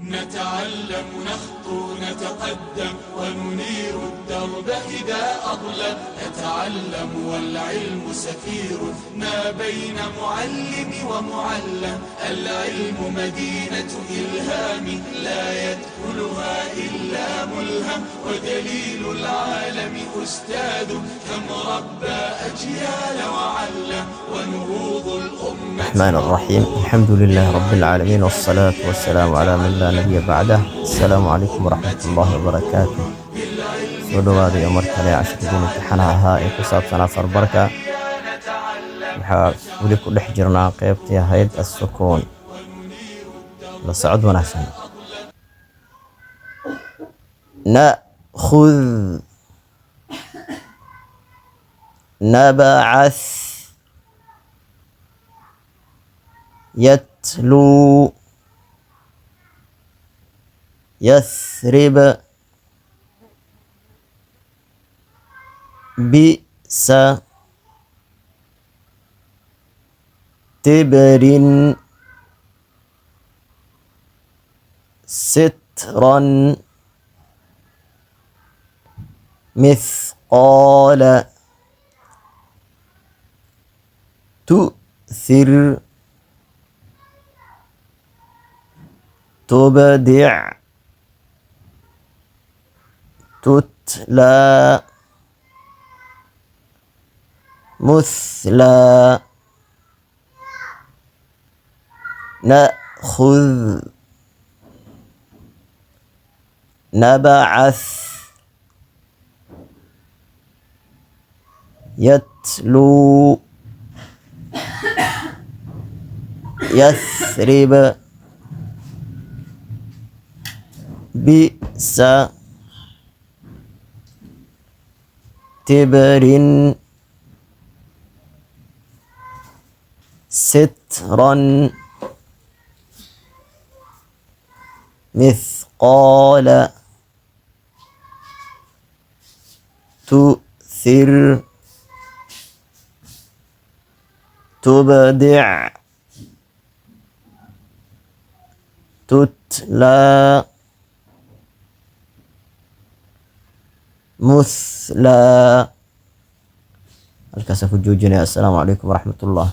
نتعلم نخطو نتقدم وننير الدرب إذا أظلم. نتعلم والعلم سفير ما بين معلم ومعلم. العلم مدينة إلهام لا يدخلها إلا ملهم. ودليل العالم أستاذ كم ربى أجيال وعلم. ونهوض الأمة الرحمن الرحيم. الحمد لله رب العالمين والصلاة والسلام على من لا نبي بعده. السلام عليكم ورحمة الله وبركاته. soo dhawaada mar kale casharkii imtixaanaha ahaa ee ku saabsanaa farbarka. waxaa weli ku dhex jirnaa qaybtii ahayd as-sukuun. la socod wanaagsan. نأخذ نبعث يتلو يثرب بئس تبر سترا مثقال تؤثر تبدع تتلى مثلى نأخذ نبعث يتلو يثرب بئس تبر سترا مثقال تؤثر تبدع تتلى مثلى. الكسف الجوجني. السلام عليكم ورحمة الله.